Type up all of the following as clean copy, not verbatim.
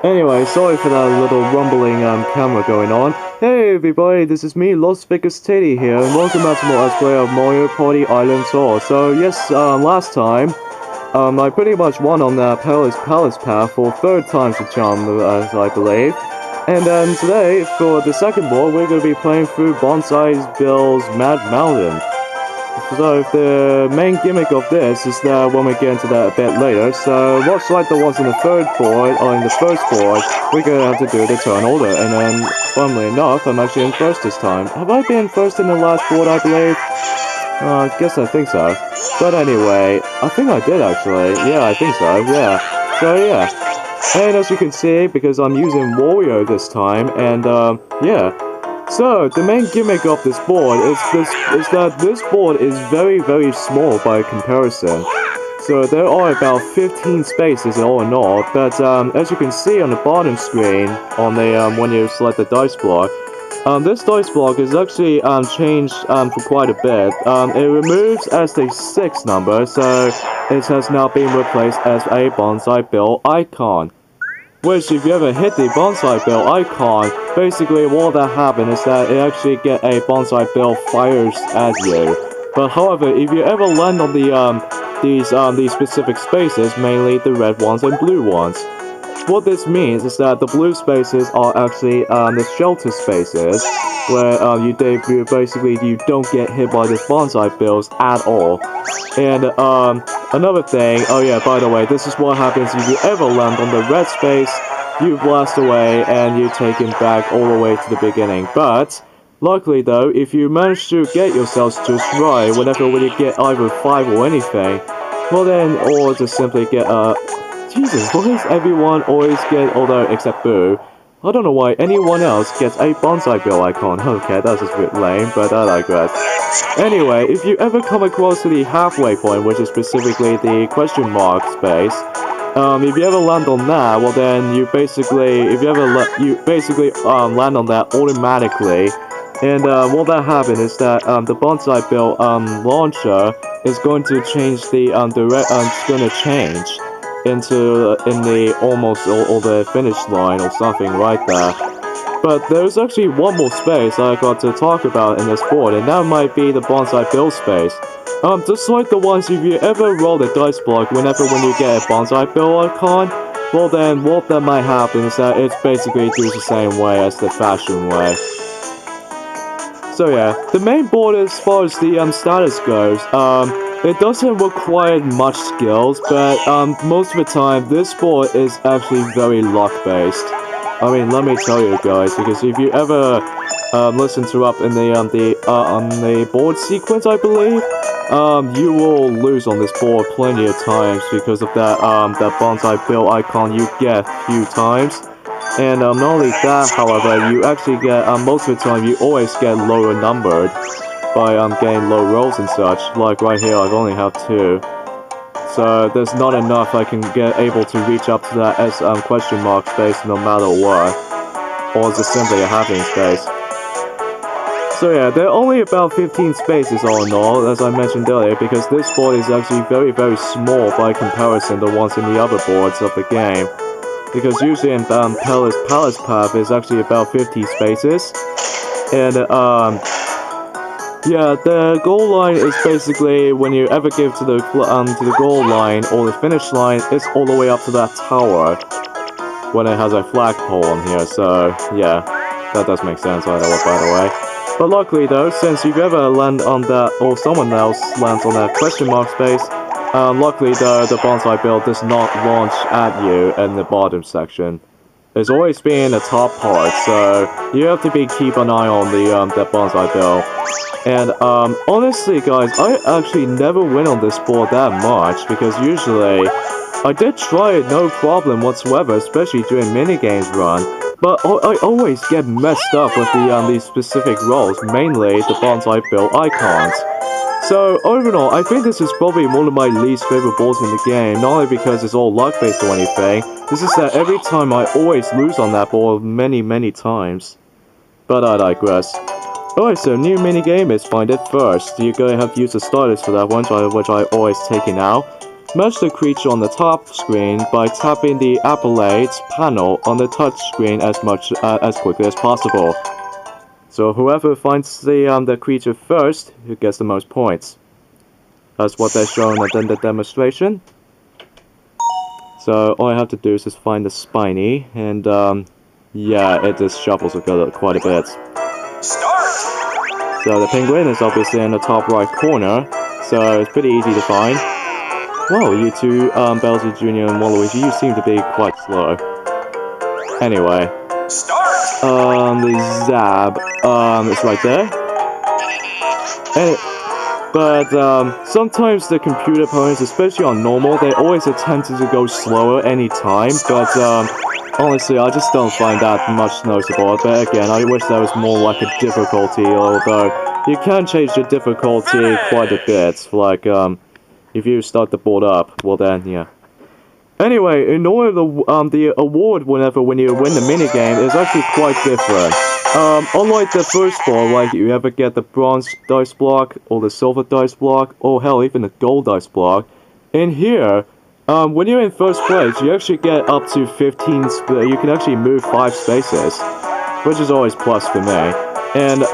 Anyway, sorry for that little rumbling camera going on. Hey everybody, this is me, Las Vegas Teddy here, and welcome back to more Let's Play of Mario Party Island Tour. So yes, last time, I pretty much won on that Palace path for third time's the charm, I believe. And then today, for the second board, we're going to be playing through Banzai's Bill's Mad Mountain. So the main gimmick of this is that when we get into that a bit later, so much like the ones in the third board or in the first board, we're gonna have to do the turn order, and then, funnily enough, I'm actually in first this time. Have I been first in the last board, I believe? I guess I think so. But anyway, I think I did actually. Yeah, I think so, yeah. So yeah. And as you can see, because I'm using Wario this time, and yeah. So, the main gimmick of this board is that this board is very small by comparison. So there are about 15 spaces all in all, but as you can see on the bottom screen, on the when you select the dice block, this dice block is actually changed for quite a bit. It removes as the 6 number, so it has now been replaced as a Banzai Bill icon. Which, if you ever hit the Banzai Bill icon, basically what that happens is that it actually get a Banzai Bill fires at you. But however, if you ever land on these specific spaces, mainly the red ones and blue ones, what this means is that the blue spaces are actually the shelter spaces, where you don't get hit by these Banzai Bills at all. And another thing, oh yeah, by the way, this is what happens if you ever land on the red space, you blast away and you take him back all the way to the beginning. But luckily though, if you manage to get yourselves just right whenever you get either 5 or anything, well then, or just simply get Jesus, why does everyone always get, although except Boo, I don't know why anyone else gets a Banzai Bill icon. Okay, that's just a bit lame, but I digress. Anyway, if you ever come across to the halfway point, which is specifically the question mark space, if you ever land on that, well then you basically, if you ever land on that automatically, and what that happens is that the Banzai Bill launcher is going to change the it's going to change in the almost or the finish line or something right there. But there's actually one more space I got to talk about in this board, and that might be the Banzai Bill space. Just like the ones if you ever roll the dice block when you get a Banzai Bill icon, well then what that might happen is that it's basically used the same way as the fashion way. So yeah, the main board as far as the status goes, it doesn't require much skills, but most of the time this board is actually very luck based. I mean, let me tell you guys, because if you ever listen to up in the board sequence, I believe, you will lose on this board plenty of times because of that Banzai Bill icon you get a few times. And not only that, however, you actually get most of the time you always get lower numbered by getting low rolls and such. Like right here, I've only have 2. So there's not enough I can get able to reach up to that S question mark space no matter what. Or is it simply a happening space? So yeah, there are only about 15 spaces all in all, as I mentioned earlier, because this board is actually very small by comparison to the ones in the other boards of the game. Because usually in Palace Path is actually about 50 spaces. And yeah, the goal line is basically when you ever get to the goal line or the finish line, it's all the way up to that tower when it has a flagpole on here. So yeah, that does make sense by the way. But luckily though, since you've ever land on that or someone else lands on that question mark space, luckily the Banzai Bill does not launch at you in the bottom section. It's always been in the top part, so you have to keep an eye on the Banzai Bill. And honestly guys, I actually never win on this board that much, because usually I did try it no problem whatsoever, especially during minigames run, but I always get messed up with these specific rolls, mainly the Banzai Bill icons. So overall, I think this is probably one of my least favorite boards in the game, not only because it's all luck based or anything, it's just that every time I always lose on that board many times. But I digress. Alright, so new minigame is find it first. You're gonna have to use the starters for that one, which I always take it now. Match the creature on the top screen by tapping the accolades panel on the touch screen as quickly as possible. So whoever finds the creature first, who gets the most points. That's what they're showing in the demonstration. So all I have to do is just find the spiny, and yeah, it just shuffles quite a bit. So the penguin is obviously in the top right corner, so it's pretty easy to find. Whoa, you two, Bowser Jr. and Waluigi, you seem to be quite slow. Anyway. The Zab, it's right there. But sometimes the computer opponents, especially on normal, they always attempt to go slower anytime, but honestly, I just don't find that much noticeable. But again, I wish there was more like a difficulty, although you can change the difficulty quite a bit, like, if you start the board up, well then, yeah. Anyway, in order the award when you win the minigame is actually quite different. Unlike the first ball, like you ever get the bronze dice block, or the silver dice block, or hell, even the gold dice block, in here, when you're in first place, you actually get up to 15, you can actually move 5 spaces, which is always plus for me. And,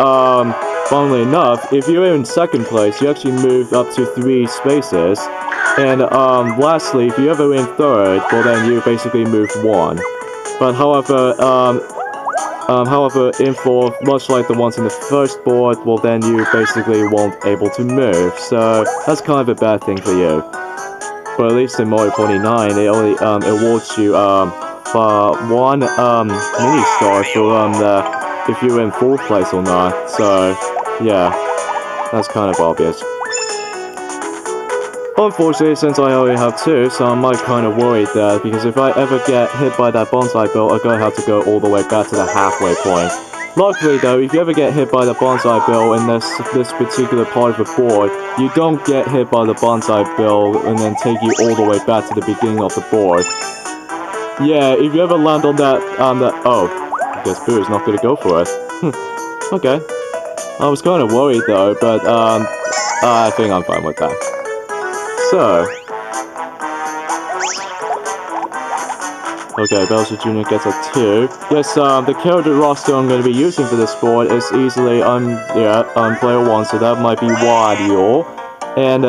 funnily enough, if you're in second place, you actually move up to 3 spaces. And, lastly, if you're ever in third, well then you basically move 1. But however, in fourth, much like the ones in the first board, well then you basically won't able to move. So, that's kind of a bad thing for you. But at least in Mario Party 9, it only, awards you, for 1, mini-star for, if you're in 4th place or not. So, yeah, that's kind of obvious. Unfortunately, since I only have 2, so I might kind of worried that, because if I ever get hit by that Banzai bill, I'm gonna have to go all the way back to the halfway point. Luckily though, if you ever get hit by the Banzai bill in this particular part of the board, you don't get hit by the Banzai bill and then take you all the way back to the beginning of the board. Yeah, if you ever land on that, oh, I guess Boo is not gonna go for it. Okay. I was kind of worried though, but, I think I'm fine with that. So. Okay, Bowser Jr. gets a 2. Yes, the character roster I'm going to be using for this board is easily on player 1, so that might be Wario. And,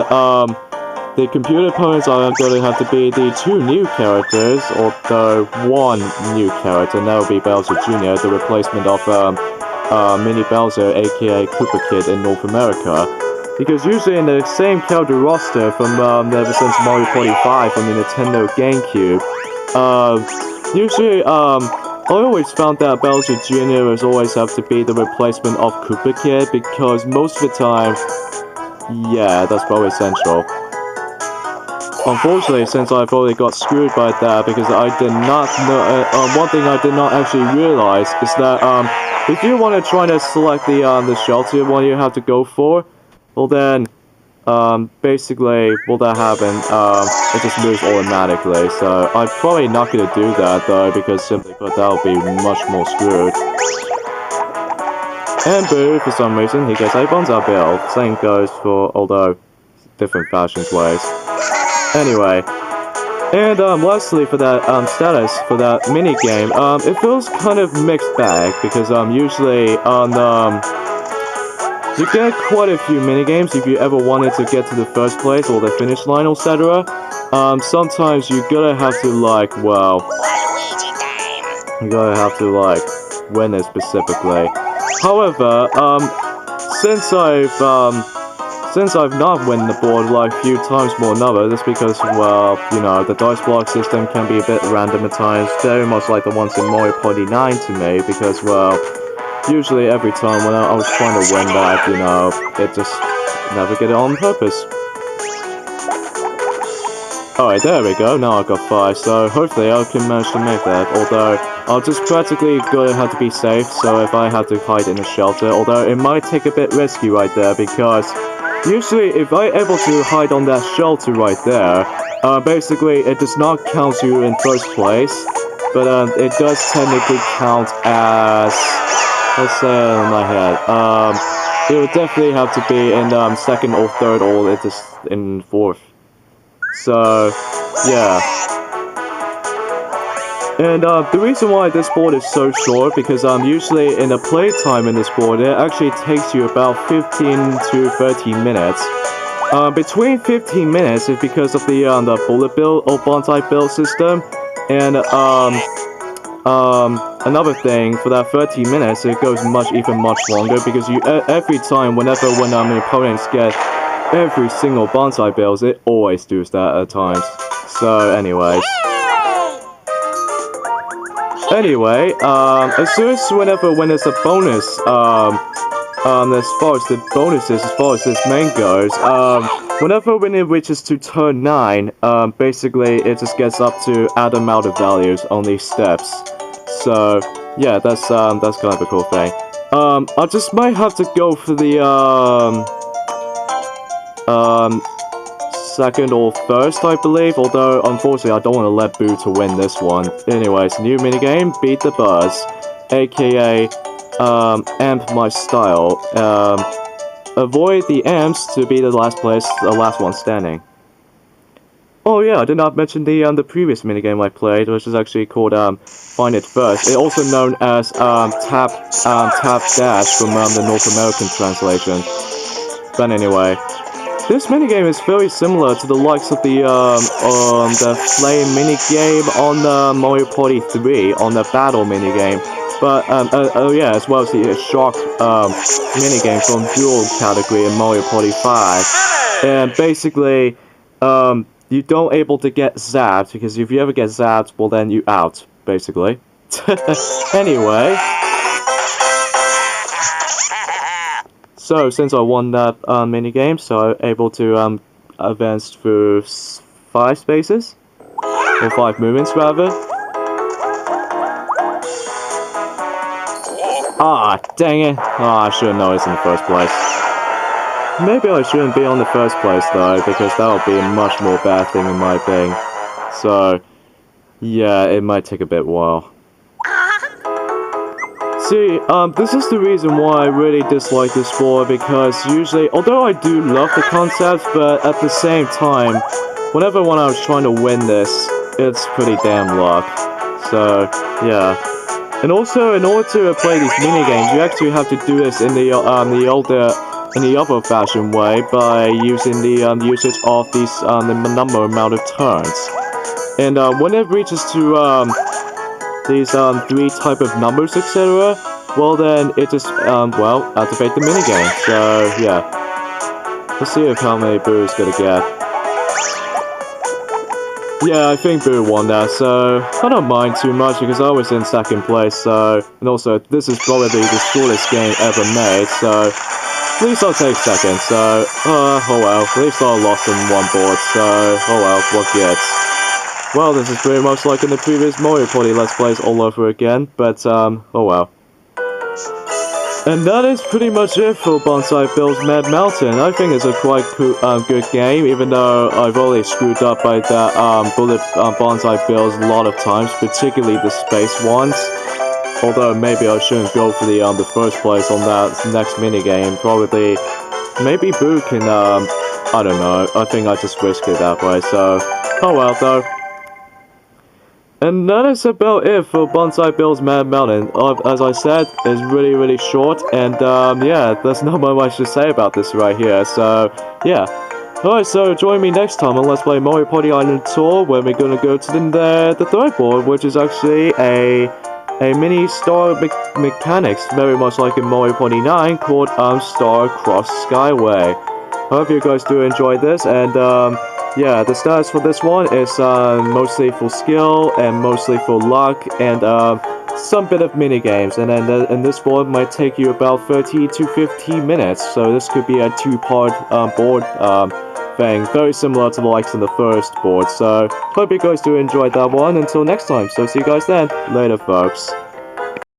the computer opponents are going to have to be the 2 new characters, or the 1 new character, and that will be Bowser Jr., the replacement of, Mini Bowser, aka Koopa Kid in North America. Because usually in the same character roster from, ever since Mario Party 5 on the Nintendo GameCube, usually, I always found that Bowser Jr. always have to be the replacement of Koopa Kid, because most of the time, yeah, that's probably essential. Unfortunately, since I've already got screwed by that, because I did not know, one thing I did not actually realize is that, if you want to try to select the shelter one you have to go for, well then, basically, will that happen, it just moves automatically, so I'm probably not gonna do that, though, because simply put, that'll be much more screwed. And Boo, for some reason, he gets a Banzai bill. Same goes for, although, different fashions ways. Anyway, and, lastly, for that, status, for that minigame, it feels kind of mixed bag, because, usually, on, you get quite a few minigames if you ever wanted to get to the first place or the finish line, etc. Sometimes you gotta have to, like, well, you gotta have to, like, win it specifically. However, since I've not won the board, like, a few times more than others, that's because, well, you know, the dice block system can be a bit random at times, very much like the ones in Mario Party 9 to me, because, well, usually every time when I was trying to win that, you know, it just never get it on purpose. Alright, there we go, now I've got 5, so hopefully I can manage to make that, although I'll just practically gonna have to be safe, so if I have to hide in a shelter, although it might take a bit risky right there, because usually if I'm able to hide on that shelter right there, basically it does not count you in first place, but it does technically count as, let's say in my head, it would definitely have to be in second or third, or it's just in fourth. So, yeah. And the reason why this board is so short, because usually in the playtime in this board, it actually takes you about 15 to 30 minutes. Between 15 minutes is because of the bullet bill or Banzai build system, and another thing, for that 30 minutes, it goes even much longer, because you every time, when opponents get every single Banzai builds, it always does that at times. So, anyways. Anyway, as soon as when there's a bonus, as far as the bonuses, as far as this main goes, when it reaches to turn 9, basically it just gets up to add amount of values on these steps. So, yeah, that's kind of a cool thing. I just might have to go for the, second or first, I believe, although unfortunately I don't want to let Boo to win this one. Anyways, new minigame, Beat the Buzz, aka amp my style. Avoid the amps to be the last one standing. Oh yeah, I did not mention the previous minigame I played, which is actually called Find It First. It's also known as Tap Dash from the North American translation. But anyway. This minigame is very similar to the likes of the flame minigame on Mario Party 3, on the battle minigame. But, oh yeah, as well as the shock minigame from duel category in Mario Party 5. And basically, you don't able to get zapped, because if you ever get zapped, well then you out, basically. Anyway. So, since I won that minigame, so I'm able to advance through 5 spaces, or 5 movements rather. Ah, dang it! Ah, I should have noticed in the first place. Maybe I shouldn't be on the first place though, because that would be a much more bad thing in my thing. So, yeah, it might take a bit while. See, this is the reason why I really dislike this board, because usually, although I do love the concept, but at the same time, when I was trying to win this, it's pretty damn luck. So, yeah. And also, in order to play these minigames, you actually have to do this in the other fashion way, by using the usage of these the amount of turns. And when it reaches to these 3 type of numbers, etc., well then it just activate the minigame. So yeah, let's see how many Boo is gonna get. Yeah, I think Boo won that, so I don't mind too much, because I was in second place. So, and also this is probably the shortest game ever made, so at least I'll take second. So oh well, at least I lost on one board, so oh well, what gets. Well, this is pretty much like in the previous Mario Party Let's Plays all over again, but, oh well. And that is pretty much it for Banzai Bill's Mad Mountain. I think it's a quite cool, good game, even though I've already screwed up by that, bullet Banzai Bills a lot of times, particularly the space ones. Although maybe I shouldn't go for the first place on that next minigame. Probably, maybe Boo can, I don't know, I think I just risked it that way, so, oh well though. And that is about it for Banzai Bill's Mad Mountain. As I said, it's really short, and yeah, there's not much to say about this right here, so yeah. Alright, so join me next time on Let's Play Mario Party Island Tour, where we're gonna go to the third board, which is actually a mini star mechanics, very much like in Mario Party 9, called Star Cross Skyway. I hope you guys do enjoy this, and yeah, the stats for this one is mostly for skill and mostly for luck, and some bit of mini games. And then and this board might take you about 30 to 15 minutes, so this could be a 2-part board thing, very similar to the likes of the first board. So hope you guys do enjoy that one. Until next time, so see you guys then. Later, folks.